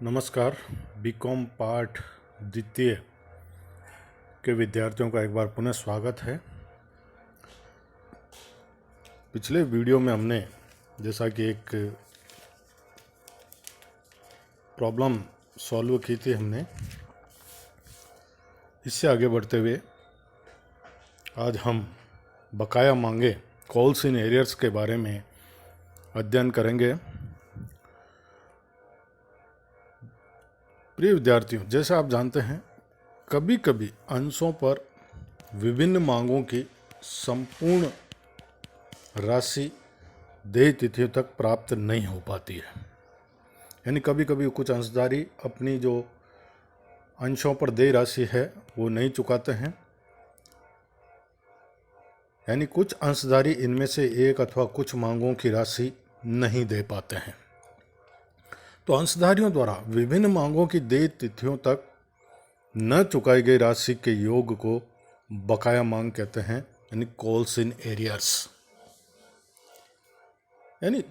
नमस्कार। बीकॉम पाठ द्वितीय के विद्यार्थियों का एक बार पुनः स्वागत है। पिछले वीडियो में हमने जैसा कि एक प्रॉब्लम सॉल्व की थी हमने, इससे आगे बढ़ते हुए आज हम बकाया मांगे कॉल्स इन एरियर्स के बारे में अध्ययन करेंगे। प्रिय विद्यार्थियों, जैसा आप जानते हैं, कभी कभी अंशों पर विभिन्न मांगों की संपूर्ण राशि देय तिथियों तक प्राप्त नहीं हो पाती है। यानी कभी कभी कुछ अंशधारी अपनी जो अंशों पर देय राशि है वो नहीं चुकाते हैं, यानी कुछ अंशधारी इनमें से एक अथवा कुछ मांगों की राशि नहीं दे पाते हैं। तो अंशधारियों द्वारा विभिन्न मांगों की देय तिथियों तक न चुकाई गई राशि के योग को बकाया मांग कहते हैं, यानी कॉल्स इन एरियर्स। यानी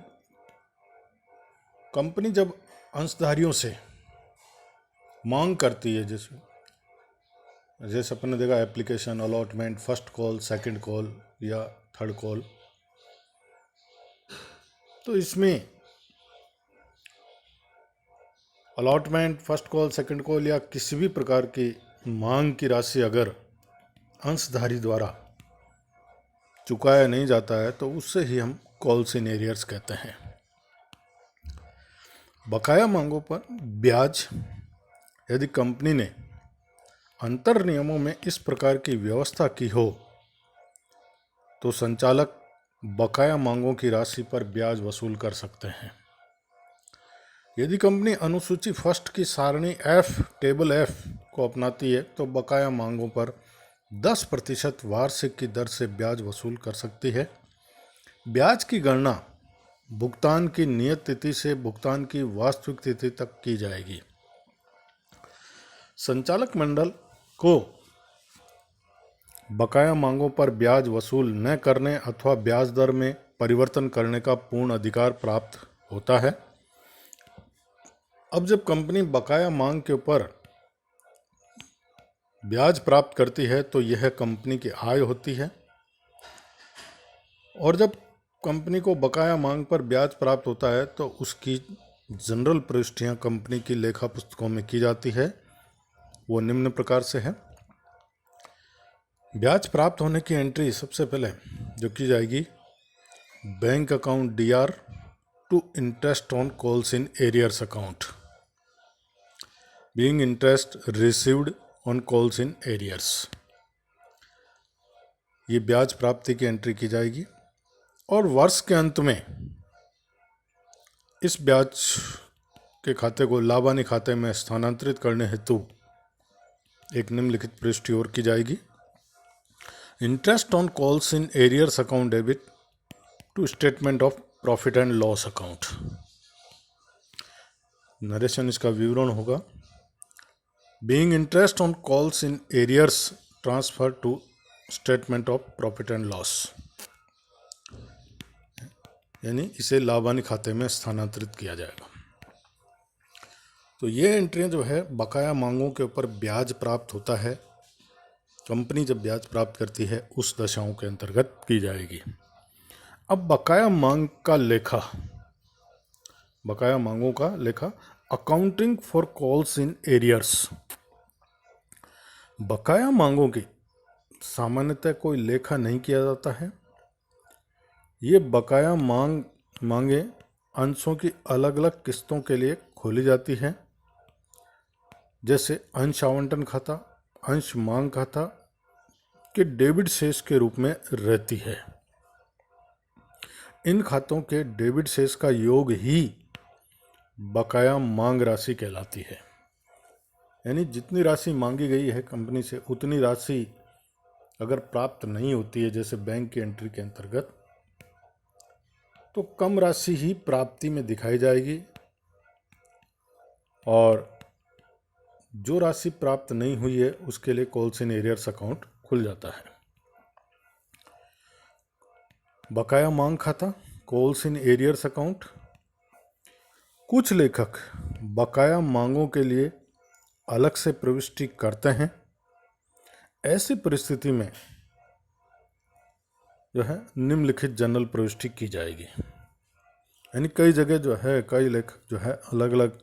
कंपनी जब अंशधारियों से मांग करती है, जैसे अपन ने देखा application, allotment, first call, second call या थर्ड कॉल, तो इसमें allotment, first call, second call या किसी भी प्रकार की मांग की राशि अगर अंशधारी द्वारा चुकाया नहीं जाता है तो उससे ही हम कॉल्स इन एरियर्स कहते हैं। बकाया मांगों पर ब्याज यदि कंपनी ने अंतर नियमों में इस प्रकार की व्यवस्था की हो तो संचालक बकाया मांगों की राशि पर ब्याज वसूल कर सकते हैं। यदि कंपनी अनुसूची फर्स्ट की सारणी एफ, टेबल एफ को अपनाती है तो बकाया मांगों पर 10% वार्षिक की दर से ब्याज वसूल कर सकती है। ब्याज की गणना भुगतान की नियत तिथि से भुगतान की वास्तविक तिथि तक की जाएगी। संचालक मंडल को बकाया मांगों पर ब्याज वसूल न करने अथवा ब्याज दर में परिवर्तन करने का पूर्ण अधिकार प्राप्त होता है। अब जब कंपनी बकाया मांग के ऊपर ब्याज प्राप्त करती है तो यह कंपनी की आय होती है, और जब कंपनी को बकाया मांग पर ब्याज प्राप्त होता है तो उसकी जनरल प्रविष्टियां कंपनी की लेखा पुस्तकों में की जाती है। वो निम्न प्रकार से है। ब्याज प्राप्त होने की एंट्री सबसे पहले जो की जाएगी, bank account DR to interest on calls in arrears account, being interest received on calls in arrears. ये ब्याज प्राप्ति की एंट्री की जाएगी, और वर्ष के अंत में इस ब्याज के खाते को लाभानी खाते में स्थानांतरित करने हेतु एक निम्नलिखित प्रविष्टि और की जाएगी, interest on calls in arrears account debit to statement of profit and loss account. Narration इसका विवरण होगा, being interest on calls in arrears transfer to statement of profit and loss, यानी इसे लाभानी खाते में स्थानांतरित किया जाएगा। तो ये एंट्रियां जो है बकाया मांगों के ऊपर ब्याज प्राप्त होता है, कंपनी जब ब्याज प्राप्त करती है उस दशाओं के अंतर्गत की जाएगी। अब बकाया मांग का लेखा, बकाया मांगों का लेखा, accounting for calls in arrears. बकाया मांगों की सामान्यतः कोई लेखा नहीं किया जाता है। ये बकाया मांगे अंशों की अलग अलग किस्तों के लिए खोली जाती है, जैसे अंश आवंटन खाता, अंश मांग खाता के डेबिट शेष के रूप में रहती है। इन खातों के डेबिट शेष का योग ही बकाया मांग राशि कहलाती है। यानी जितनी राशि मांगी गई है कंपनी से उतनी राशि अगर प्राप्त नहीं होती है, जैसे बैंक की एंट्री के अंतर्गत, तो कम राशि ही प्राप्ति में दिखाई जाएगी, और जो राशि प्राप्त नहीं हुई है उसके लिए कॉल्स इन एरियर्स अकाउंट खुल जाता है। बकाया मांग खाता, कॉल्स इन एरियर्स अकाउंट। कुछ लेखक बकाया मांगों के लिए अलग से प्रविष्टि करते हैं। ऐसी परिस्थिति में जो है निम्नलिखित जनरल प्रविष्टि की जाएगी। यानी कई जगह जो है कई लेखक जो है अलग अलग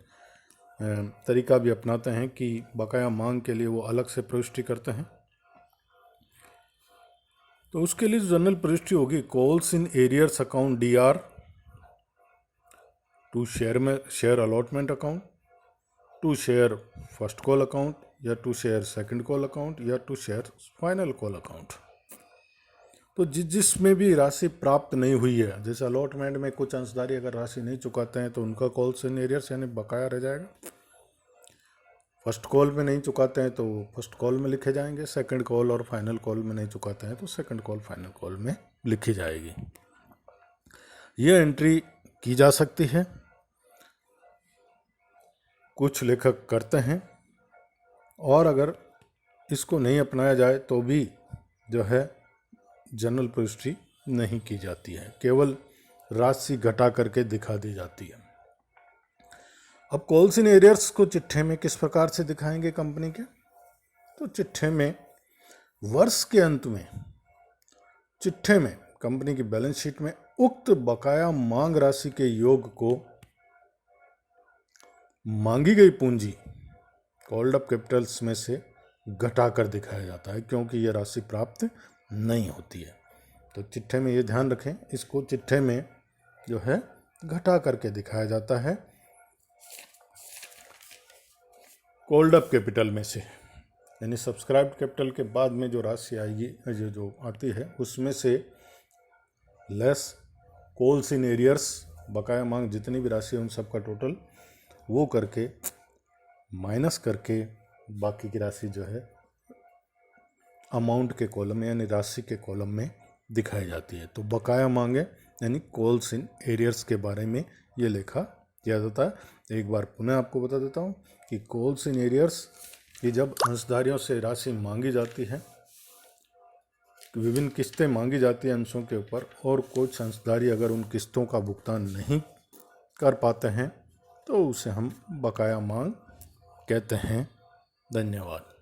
तरीका भी अपनाते हैं कि बकाया मांग के लिए वो अलग से प्रविष्टि करते हैं। तो उसके लिए जनरल प्रविष्टि होगी calls in arrears account DR to share allotment account, to share first call account, या to share second call account, या to share final call account. तो जिसमें भी राशि प्राप्त नहीं हुई है, जैसे अलॉटमेंट में कुछ अंशधारी अगर राशि नहीं चुकाते हैं तो उनका कॉल्स इन एरियर्स यानी बकाया रह जाएगा। फर्स्ट कॉल में नहीं चुकाते हैं तो फर्स्ट कॉल में लिखे जाएंगे, सेकंड कॉल और फाइनल कॉल में नहीं चुकाते हैं तो सेकंड कॉल फाइनल कॉल में लिखी जाएगी। ये एंट्री की जा सकती है, कुछ लेखक करते हैं, और अगर इसको नहीं अपनाया जाए तो भी जो है जनरल प्रविष्टि नहीं की जाती है, केवल राशि घटा करके दिखा दी जाती है। अब कॉल्स इन एरियर्स को चिट्ठे में किस प्रकार से दिखाएंगे कंपनी के? तो चिट्ठे में वर्ष के अंत में चिट्ठे में कंपनी की बैलेंस शीट में उक्त बकाया मांग राशि के योग को मांगी गई पूंजी कॉल्ड अप कैपिटल्स में से घटा कर दिखाया जाता है, क्योंकि यह राशि प्राप्त नहीं होती है। तो चिट्ठे में ये ध्यान रखें, इसको चिट्ठे में जो है घटा करके दिखाया जाता है कॉल्ड अप कैपिटल में से, यानी सब्सक्राइब्ड कैपिटल के बाद में जो राशि आएगी जो आती है उसमें से लेस कॉल्स इन एरियर्स बकाया मांग जितनी भी राशि है उन सब का टोटल वो करके माइनस करके बाकी की राशि जो है अमाउंट के कॉलम में यानी राशि के कॉलम में दिखाई जाती है। तो बकाया मांगे यानी कॉल्स इन एरियर्स के बारे में ये लिखा किया जाता है। एक बार पुनः आपको बता देता हूँ कि कॉल्स इन एरियर्स की जब अंशधारियों से राशि मांगी जाती है, विभिन्न किस्तें मांगी जाती हैं अंशों के ऊपर, और कुछ अंशधारी अगर उन किस्तों का भुगतान नहीं कर पाते हैं तो उसे हम बकाया मांग कहते हैं। धन्यवाद।